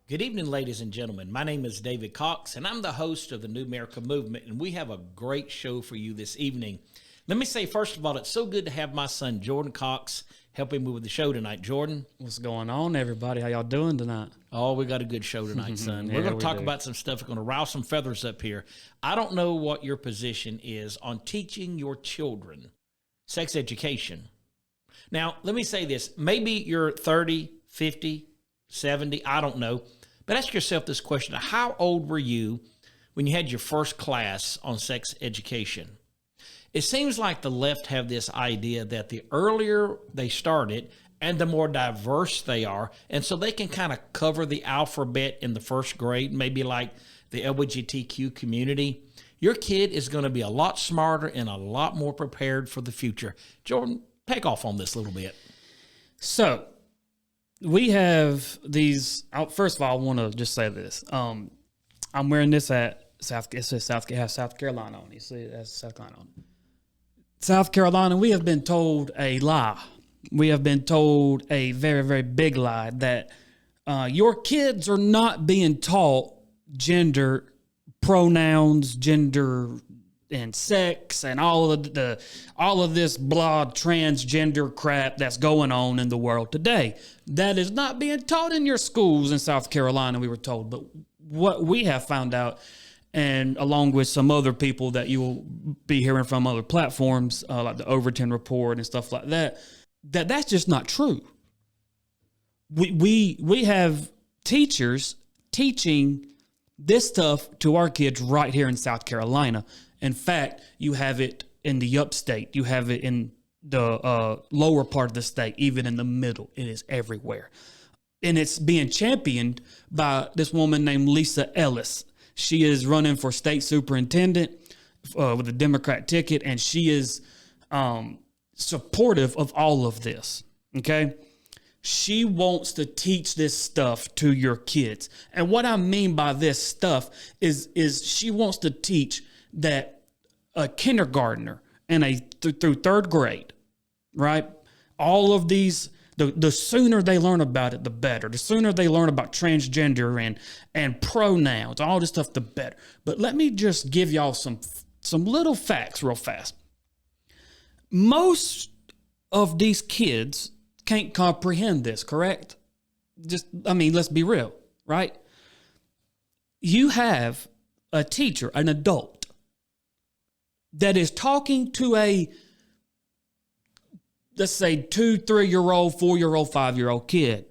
Good evening, ladies and gentlemen. My name is David Cox, and I'm the host of the New America Movement, and we have a great show for you this evening. Let me say, first of all, it's so good to have my son, Jordan Cox, helping me with the show tonight. Jordan? What's going on, everybody? How y'all doing tonight? Oh, we got a good show tonight, son. We're going to talk about some stuff. We're going to rile some feathers up here. I don't know what your position is on teaching your children sex education. Now, let me say this. Maybe you're 30, 50, 70, I don't know. But ask yourself this question. How old were you when you had your first class on sex education? It seems like the left have this idea that the earlier they start it and the more diverse they are, and so they can kind of cover the alphabet in the first grade, maybe like the LGBTQ community. Your kid is going to be a lot smarter and a lot more prepared for the future. Jordan, take off on this a little bit. So, we have these. First of all, I want to just say this. I'm wearing this at South. It says South. It has South Carolina on it. You see, it has South Carolina on it. South Carolina. We have been told a lie. We have been told a very, very big lie that your kids are not being taught gender pronouns, gender and sex, and all of this blah transgender crap that's going on in the world today. That is not being taught in your schools in South Carolina, we were told. But what we have found out, and along with some other people that you will be hearing from other platforms, like the Overton Report and stuff like that, that's just not true. We have teachers teaching this stuff to our kids right here in South Carolina. In fact, you have it in the upstate. You have it in the lower part of the state, even in the middle. It is everywhere. And it's being championed by this woman named Lisa Ellis. She is running for state superintendent with a Democrat ticket, and she is supportive of all of this, okay? She wants to teach this stuff to your kids. And what I mean by this stuff is she wants to teach that a kindergartner and through third grade, right? All of these, the sooner they learn about it, the better. The sooner they learn about transgender and pronouns, all this stuff, the better. But let me just give y'all some little facts real fast. Most of these kids can't comprehend this, correct? Let's be real, right? You have a teacher, an adult, that is talking to a, let's say, 2, 3-year-old, 4-year-old, 5-year-old kid.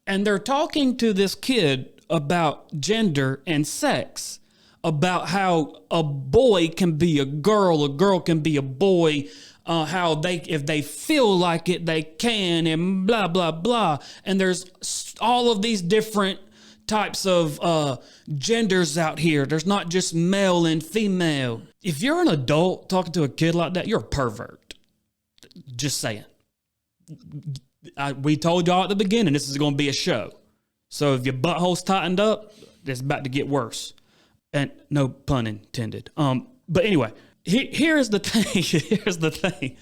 And they're talking to this kid about gender and sex, about how a boy can be a girl can be a boy, how if they feel like it, they can, and blah, blah, blah. And there's all of these different types of genders out here. There's not just male and female. If you're an adult talking to a kid like that, you're a pervert. Just saying. We told y'all at the beginning this is going to be a show. So if your butthole's tightened up, it's about to get worse. And no pun intended. But anyway, here's the thing. Here's the thing.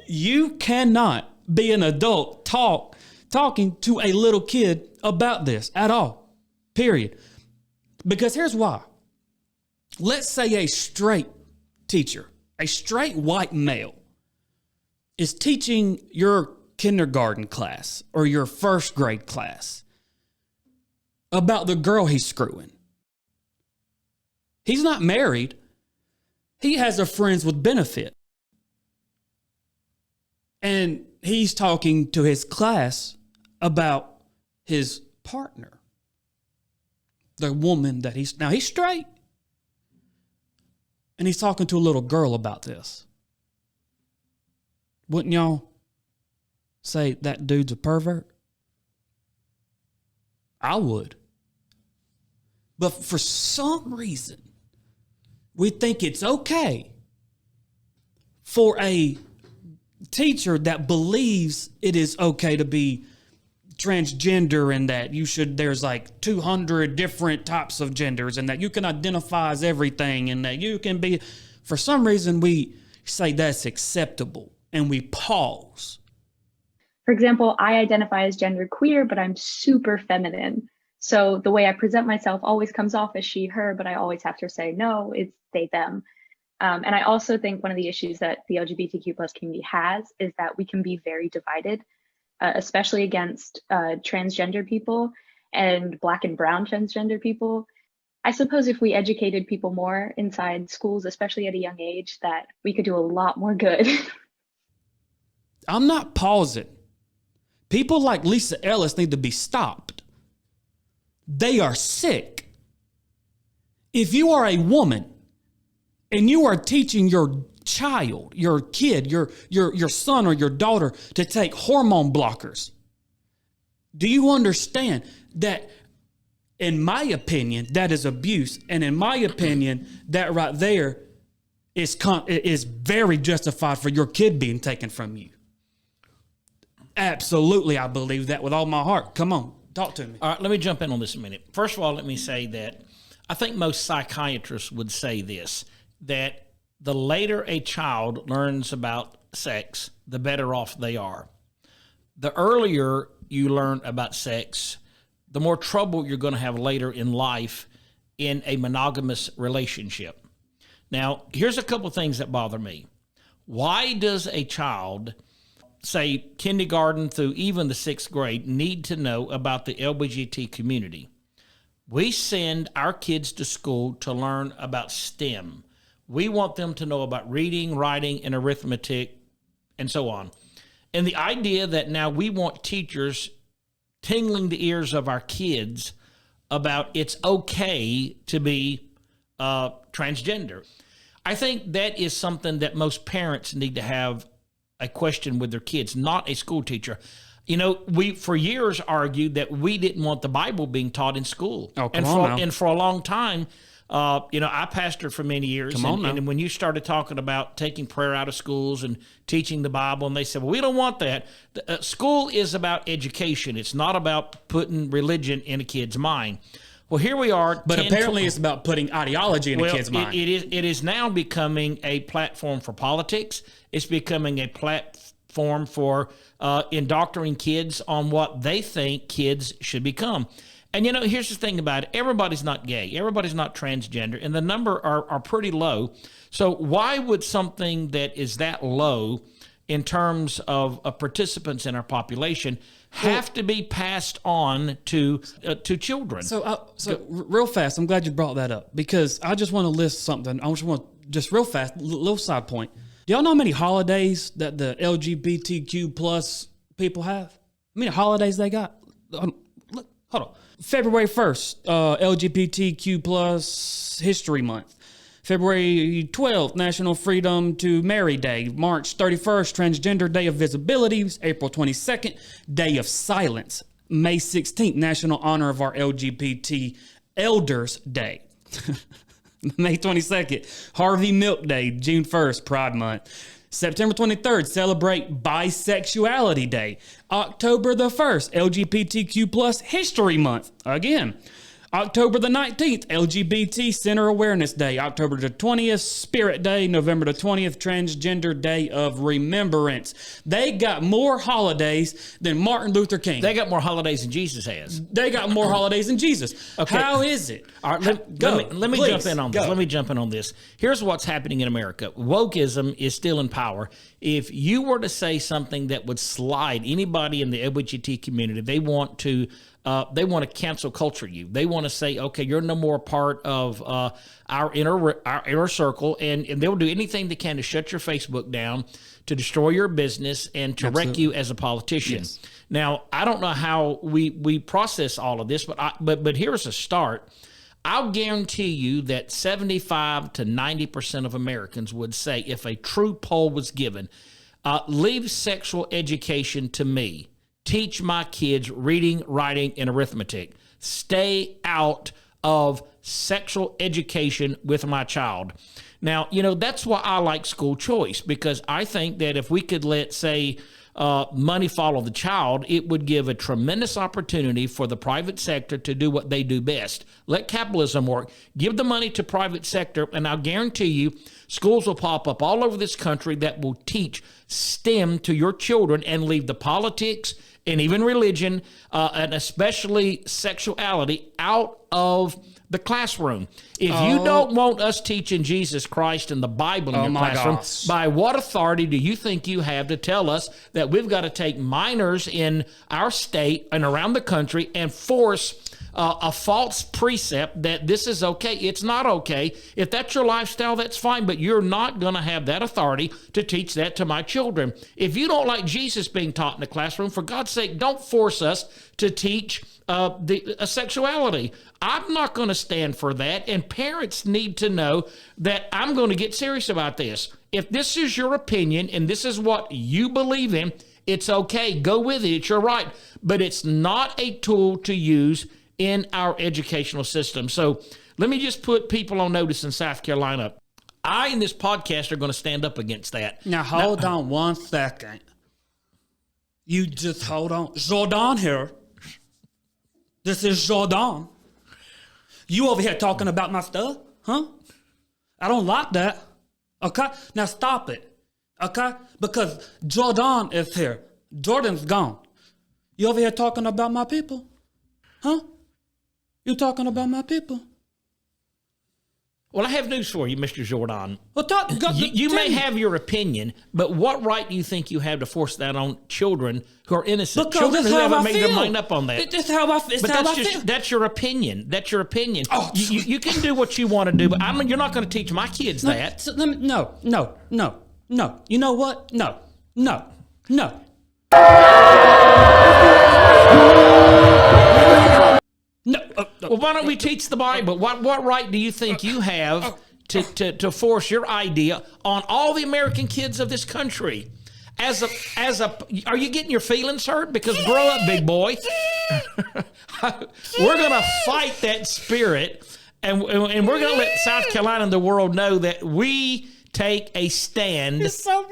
You cannot be an adult talking to a little kid about this at all, period. Because here's why. Let's say a straight teacher, a straight white male, is teaching your kindergarten class or your first grade class about the girl he's screwing. He's not married. He has a friends with benefit. And he's talking to his class about his partner, the woman that he's straight. And he's talking to a little girl about this. Wouldn't y'all say that dude's a pervert? I would. But for some reason, we think it's okay for a teacher that believes it is okay to be transgender and that there's like 200 different types of genders and that you can identify as everything and that you can be, for some reason we say that's acceptable and we pause. For example, I identify as genderqueer, but I'm super feminine. So the way I present myself always comes off as she, her, but I always have to say, no, it's they, them. And I also think one of the issues that the LGBTQ plus community has is that we can be very divided, especially against transgender people and Black and brown transgender people. I suppose if we educated people more inside schools, especially at a young age, that we could do a lot more good. I'm not pausing. People like Lisa Ellis need to be stopped. They are sick. If you are a woman and you are teaching your child, your kid, your son or your daughter to take hormone blockers, do you understand that, in my opinion, that is abuse? And in my opinion, that right there is very justified for your kid being taken from you. Absolutely, I believe that with all my heart. Come on, talk to me. All right, let me jump in on this a minute. First of all, let me say that I think most psychiatrists would say this, that the later a child learns about sex, the better off they are. The earlier you learn about sex, the more trouble you're going to have later in life in a monogamous relationship. Now, here's a couple of things that bother me. Why does a child, say kindergarten through even the 6th grade, need to know about the LGBT community? We send our kids to school to learn about STEM. We want them to know about reading, writing, and arithmetic, and so on. And the idea that now we want teachers tingling the ears of our kids about it's okay to be transgender. I think that is something that most parents need to have a question with their kids, not a school teacher. You know, we for years argued that we didn't want the Bible being taught in school. Oh, and for a long time, I pastored for many years. And when you started talking about taking prayer out of schools and teaching the Bible, and they said, well, we don't want that. School is about education. It's not about putting religion in a kid's mind. Well, here we are. But apparently it's about putting ideology in a kid's mind. It is now becoming a platform for politics. It's becoming a platform for indoctrinating kids on what they think kids should become. And, you know, here's the thing about it. Everybody's not gay. Everybody's not transgender. And the number are pretty low. So why would something that is that low in terms of participants in our population have to be passed on to children? So real fast, I'm glad you brought that up, because I just want to list something. I just want just real fast, little side point. Do y'all know how many holidays that the LGBTQ plus people have? How many holidays they got? Look, hold on. February 1st, LGBTQ plus History Month. February 12th, National Freedom to Marry Day. March 31st, Transgender Day of Visibility. April 22nd, Day of Silence. May 16th, National Honor of Our LGBT Elders Day. May 22nd, Harvey Milk Day. June 1st, Pride Month. September 23rd, celebrate Bisexuality Day. October the 1st, LGBTQ plus History Month. Again. October the 19th, LGBT Center Awareness Day. October the 20th, Spirit Day. November the 20th, Transgender Day of Remembrance. They got more holidays than Martin Luther King. They got more holidays than Jesus has. They got more holidays than Jesus. Okay. How is it? All right, let me jump in on this. Let me jump in on this. Here's what's happening in America. Wokeism is still in power. If you were to say something that would slide anybody in the LGBT community, they want to cancel culture you. They want to say, okay, you're no more part of our inner circle, and they'll do anything they can to shut your Facebook down, to destroy your business, and to wreck you as a politician. Yes. Now, I don't know how we process all of this, but here's a start. I'll guarantee you that 75 to 90% of Americans would say, if a true poll was given, leave sexual education to me. Teach my kids reading, writing, and arithmetic. Stay out of sexual education with my child. Now, that's why I like school choice, because I think that if we could let, say, money follow the child, it would give a tremendous opportunity for the private sector to do what they do best. Let capitalism work. Give the money to private sector, and I'll guarantee you schools will pop up all over this country that will teach STEM to your children and leave the politics and even religion, and especially sexuality, out of the classroom. If you don't want us teaching Jesus Christ and the Bible in your classroom, by what authority do you think you have to tell us that we've got to take minors in our state and around the country and force a false precept that this is okay? It's not okay. If that's your lifestyle, that's fine, but you're not going to have that authority to teach that to my children. If you don't like Jesus being taught in the classroom, for God's sake, don't force us to teach sexuality. I'm not going to stand for that, and parents need to know that I'm going to get serious about this. If this is your opinion and this is what you believe in, it's okay. Go with it. It's your right. But it's not a tool to use in our educational system. So let me just put people on notice in South Carolina. I in this podcast are going to stand up against that. Now, hold on 1 second. You just hold on. Jordan here. This is Jordan. You over here talking about my stuff? Huh? I don't like that. Okay? Now stop it. Okay? Because Jordan is here. Jordan's gone. You over here talking about my people? Huh? You talking about my people? Well, I have news for you, Mr. Jordan. Well, you may have your opinion, but what right do you think you have to force that on children who are innocent? Because children that's who how haven't I made feel. their mind up on that. It's how I feel. That's your opinion. That's your opinion. Oh. You can do what you want to do, but you're not going to teach my kids that. No. You know what? No. No. Well, why don't we teach the Bible? What right do you think you have to force your idea on all the American kids of this country? Are you getting your feelings hurt? Because grow up, big boy. We're going to fight that spirit, and we're going to let South Carolina and the world know that we take a stand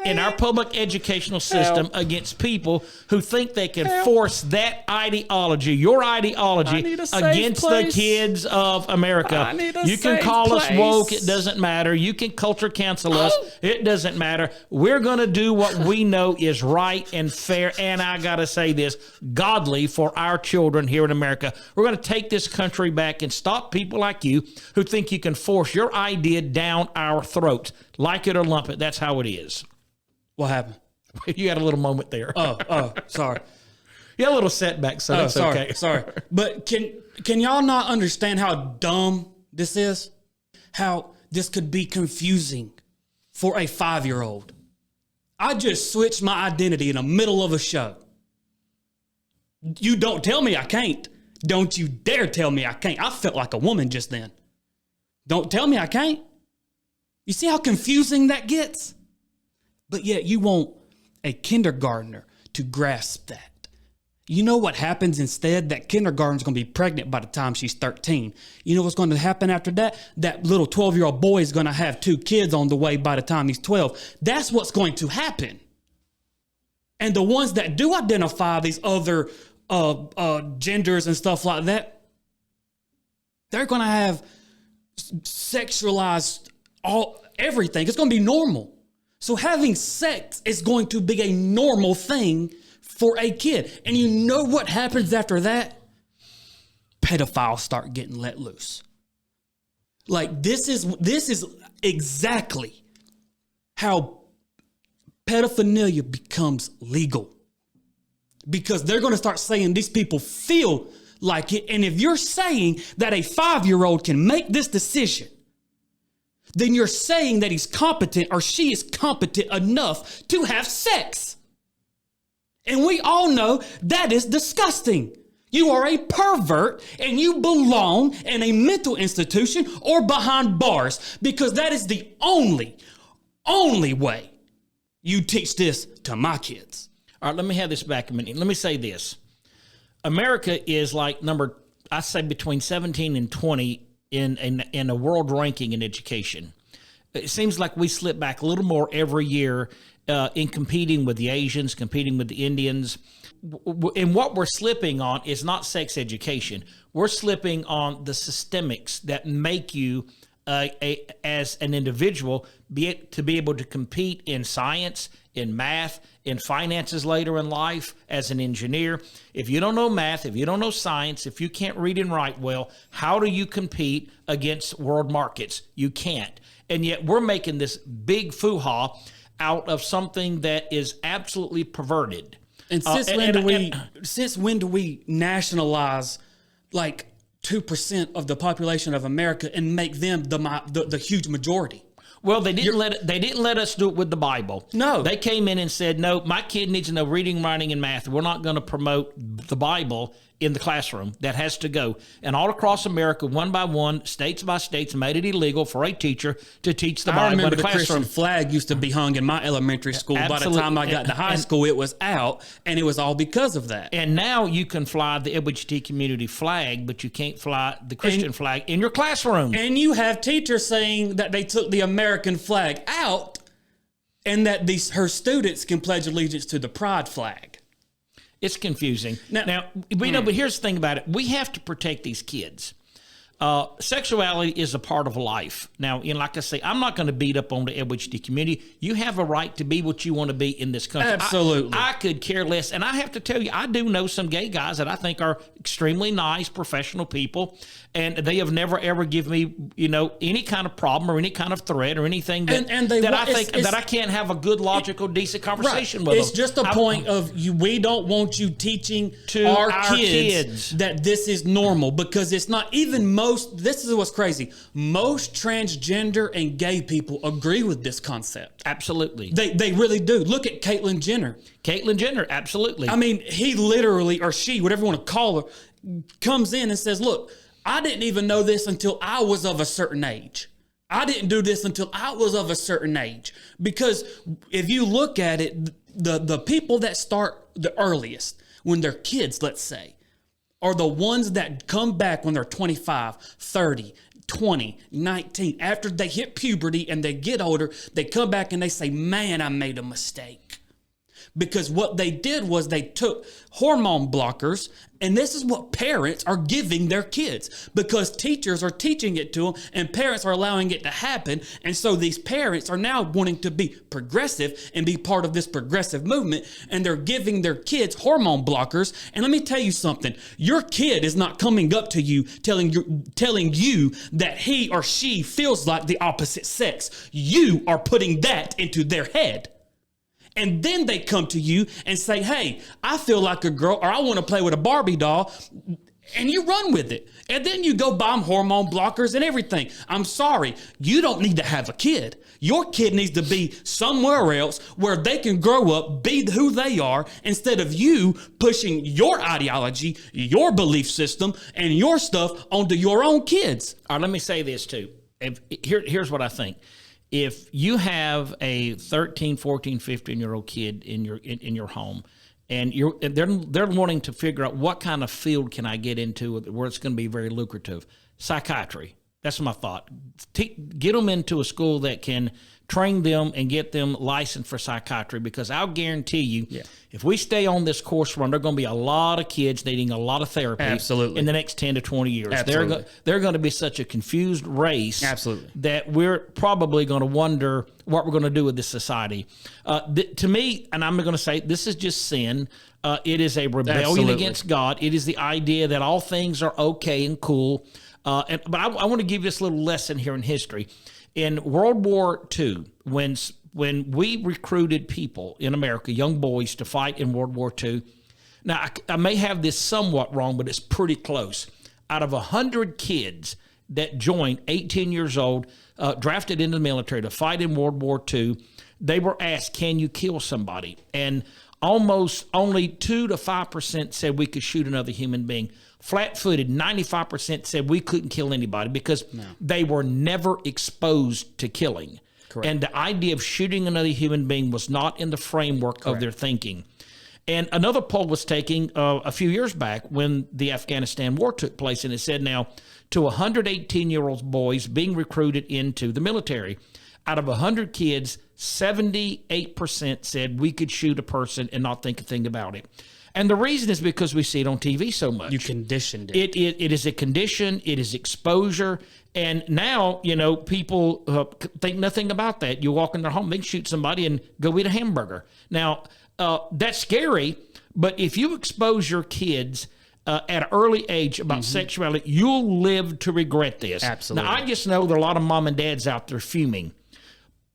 in our public educational system against people who think they can force that ideology, your ideology, against the kids of America. You can call us woke. It doesn't matter. You can culture cancel us. It doesn't matter. We're going to do what we know is right and fair, and I got to say this, godly for our children here in America. We're going to take this country back and stop people like you who think you can force your idea down our throats. Like it or lump it, that's how it is. What happened? You had a little moment there. Oh, sorry. You had a little setback, so that's okay. Sorry. But can y'all not understand how dumb this is? How this could be confusing for a 5-year-old? I just switched my identity in the middle of a show. You don't tell me I can't. Don't you dare tell me I can't. I felt like a woman just then. Don't tell me I can't. You see how confusing that gets? But yet you want a kindergartner to grasp that. You know what happens instead? That kindergartner's going to be pregnant by the time she's 13. You know what's going to happen after that? That little 12-year-old boy is going to have 2 kids on the way by the time he's 12. That's what's going to happen. And the ones that do identify these other genders and stuff like that, they're going to have sexualized everything. It's going to be normal. So having sex is going to be a normal thing for a kid. And you know what happens after that? Pedophiles start getting let loose. Like this is exactly how pedophilia becomes legal. Because they're going to start saying these people feel like it. And if you're saying that a 5-year-old can make this decision, then you're saying that he's competent or she is competent enough to have sex. And we all know that is disgusting. You are a pervert and you belong in a mental institution or behind bars, because that is the only way you teach this to my kids. All right, let me have this back a minute. Let me say this. America is like between 17 and 20 in a world ranking in education. It seems like we slip back a little more every year in competing with the Asians, competing with the Indians. And what we're slipping on is not sex education. We're slipping on the systemics that make you, as an individual, to be able to compete in science, in math, in finances later in life, as an engineer. If you don't know math, if you don't know science, if you can't read and write well, how do you compete against world markets? You can't. And yet we're making this big foo-ha out of something that is absolutely perverted. And since when do we nationalize like 2% of the population of America and make them the huge majority? Well, they didn't let us do it with the Bible. No. They came in and said, no, my kid needs to know reading, writing, and math. We're not going to promote the Bible in the classroom. That has to go. And all across America, one by one, states by states, made it illegal for a teacher to teach the Bible in the classroom. Christian flag used to be hung in my elementary school. Absolutely. By the time I got to high school, it was out, and it was all because of that. And now you can fly the LGBT community flag, but you can't fly the Christian flag in your classroom. And you have teachers saying that they took the American flag out and that her students can pledge allegiance to the pride flag. It's confusing. Now, but here's the thing about it. We have to protect these kids. Sexuality is a part of life. Now, like I say, I'm not going to beat up on the LGBT community. You have a right to be what you want to be in this country. Absolutely. I could care less. And I have to tell you, I do know some gay guys that I think are extremely nice, professional people. And they have never, ever given me, any kind of problem or any kind of threat or anything that I can't have a good, logical, decent conversation with them. It's just a point of we don't want you teaching to our kids that this is normal, because it's not. Even this is what's crazy. Most transgender and gay people agree with this concept. Absolutely. They really do. Look at Caitlyn Jenner. Caitlyn Jenner, absolutely. I mean, he literally, or she, whatever you want to call her, comes in and says, look, I didn't even know this until I was of a certain age. I didn't do this until I was of a certain age. Because if you look at it, the people that start the earliest, when they're kids, let's say, are the ones that come back when they're 25, 30, 20, 19. After they hit puberty and they get older, they come back and they say, man, I made a mistake. Because what they did was they took hormone blockers, and this is what parents are giving their kids, because teachers are teaching it to them and parents are allowing it to happen. And so these parents are now wanting to be progressive and be part of this progressive movement, and they're giving their kids hormone blockers. And let me tell you something. Your kid is not coming up to you telling you that he or she feels like the opposite sex. You are putting that into their head. And then they come to you and say, hey, I feel like a girl, or I want to play with a Barbie doll. And you run with it. And then you go buy them hormone blockers and everything. I'm sorry, you don't need to have a kid. Your kid needs to be somewhere else where they can grow up, be who they are, instead of you pushing your ideology, your belief system, and your stuff onto your own kids. All right, let me say this too. Here's what I think. If you have a 13, 14, 15-year-old kid in your home, and they're wanting to figure out what kind of field can I get into where it's going to be very lucrative, psychiatry. That's my thought. Get them into a school that can train them and get them licensed for psychiatry, because I'll guarantee you, if we stay on this course run, there are going to be a lot of kids needing a lot of therapy. Absolutely. In the next 10 to 20 years. Absolutely. They're going to be such a confused race. Absolutely. That we're probably going to wonder what we're going to do with this society. To me, and I'm going to say, this is just sin. It is a rebellion against God. It is the idea that all things are okay and cool. But I want to give you this little lesson here in history. In World War II, when we recruited people in America, young boys, to fight in World War II, now I may have this somewhat wrong, but it's pretty close. Out of 100 kids that joined, 18 years old, drafted into the military to fight in World War II, they were asked, can you kill somebody? And almost only 2 to 5% said we could shoot another human being. Flat-footed, 95% said we couldn't kill anybody because they were never exposed to killing. Correct. And the idea of shooting another human being was not in the framework of their thinking. And another poll was taken a few years back when the Afghanistan war took place, and it said now to 118-year-old boys being recruited into the military, out of 100 kids, 78% said we could shoot a person and not think a thing about it. And the reason is because we see it on TV so much. You conditioned it. It is a condition. It is exposure. And now, people think nothing about that. You walk in their home, they can shoot somebody and go eat a hamburger. Now, that's scary. But if you expose your kids at an early age about sexuality, you'll live to regret this. Absolutely. Now, I just know there are a lot of mom and dads out there fuming.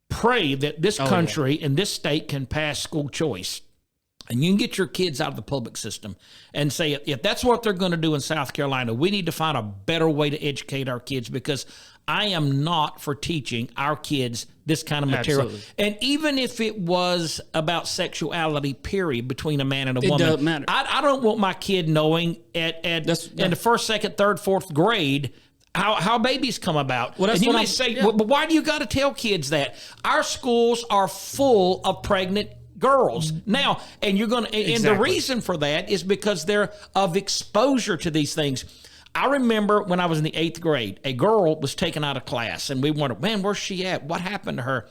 Pray that this country and this state can pass school choice. And you can get your kids out of the public system and say, if that's what they're going to do in South Carolina, we need to find a better way to educate our kids, because I am not for teaching our kids this kind of material. Absolutely. And even if it was about sexuality, period, between a man and a woman, doesn't matter. I don't want my kid knowing in the first, second, third, fourth grade how babies come about. Well, that's and you what may I'm say, yeah. well, but why do you got to tell kids that? Our schools are full of pregnant girls now, and you're going to, and the reason for that is because they're of exposure to these things. I remember when I was in the 8th grade, a girl was taken out of class, and we wondered, man, where's she at? What happened to her?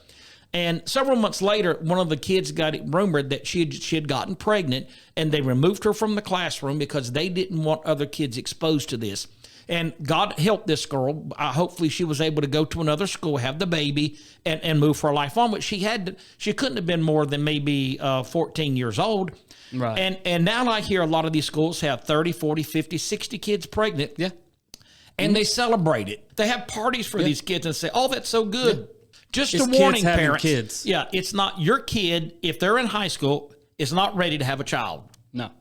And several months later, one of the kids got it rumored that she had gotten pregnant, and they removed her from the classroom because they didn't want other kids exposed to this. And God helped this girl. Hopefully she was able to go to another school, have the baby, and move her life on. But she couldn't have been more than maybe 14 years old. Right. And now I hear a lot of these schools have 30, 40, 50, 60 kids pregnant. Yeah. And they celebrate it. They have parties for these kids and say, oh, that's so good. Yeah. Just it's a warning, kids parents. Kids. Yeah, it's not your kid, if they're in high school, is not ready to have a child. No.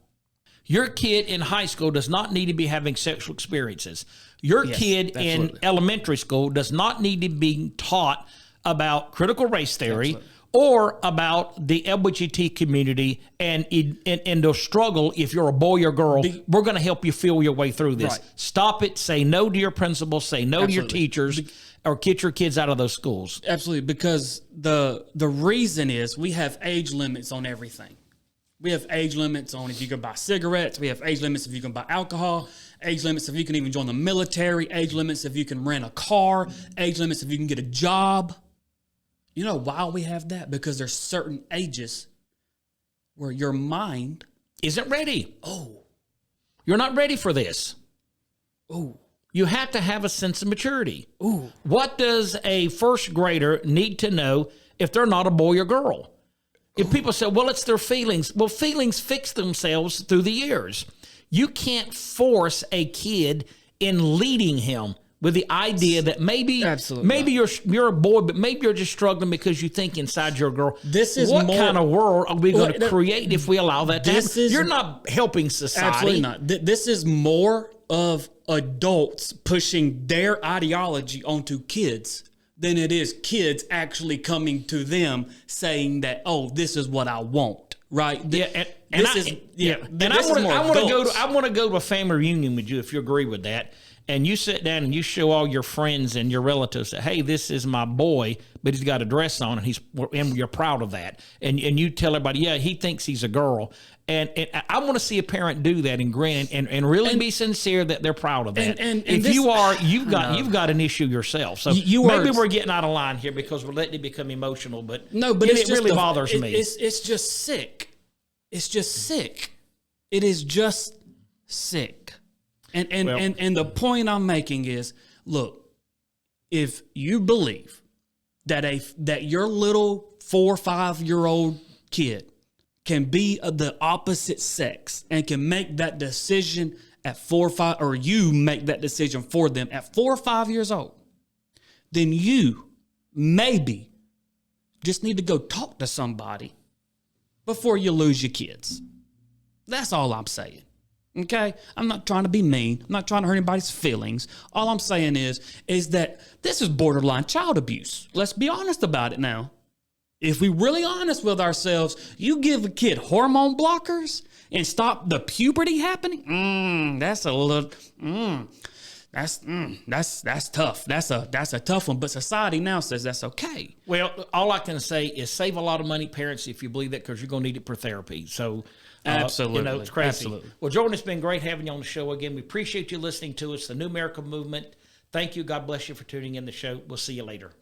Your kid in high school does not need to be having sexual experiences. Your kid in elementary school does not need to be taught about critical race theory or about the LGBT community and the struggle if you're a boy or girl. We're going to help you feel your way through this. Right. Stop it. Say no to your principal. Say no to your teachers. Or get your kids out of those schools. Absolutely, because the reason is we have age limits on everything. We have age limits on if you can buy cigarettes. We have age limits if you can buy alcohol. Age limits if you can even join the military. Age limits if you can rent a car. Age limits if you can get a job. You know why we have that? Because there's certain ages where your mind isn't ready. Oh, you're not ready for this. Oh. You have to have a sense of maturity. Ooh. What does a first grader need to know if they're not a boy or girl? If people say, well, it's their feelings. Well, feelings fix themselves through the years. You can't force a kid in leading him with the idea that maybe you're a boy, but maybe you're just struggling because you think inside you're a girl. This is what kind of world are we going to create if we allow that to happen? You're not helping society. Absolutely not. This is more of adults pushing their ideology onto kids than it is kids actually coming to them saying that, oh, this is what I want, right? I want to go to a family reunion with you if you agree with that. And you sit down and you show all your friends and your relatives that, hey, this is my boy, but he's got a dress on and you're proud of that. And you tell everybody, yeah, he thinks he's a girl. And I want to see a parent do that and grin and really be sincere that they're proud of that. And if you are, you've got an issue yourself. So maybe we're getting out of line here because we're letting it become emotional. But it really bothers me. It's just sick. It's just sick. It is just sick. And the point I'm making is, look, if you believe that your little 4 or 5 year old kid can be the opposite sex and can make that decision at 4 or 5, or you make that decision for them at 4 or 5 years old, then you maybe just need to go talk to somebody before you lose your kids. That's all I'm saying. Okay? I'm not trying to be mean. I'm not trying to hurt anybody's feelings. All I'm saying is that this is borderline child abuse. Let's be honest about it now. If we really honest with ourselves, you give a kid hormone blockers and stop the puberty happening. That's a little. That's tough. That's a tough one. But society now says that's okay. Well, all I can say is save a lot of money, parents, if you believe that, because you're going to need it for therapy. So. Absolutely. It's crazy. Absolutely. Well, Jordan, it's been great having you on the show again. We appreciate you listening to us, the New Miracle Movement. Thank you. God bless you for tuning in the show. We'll see you later.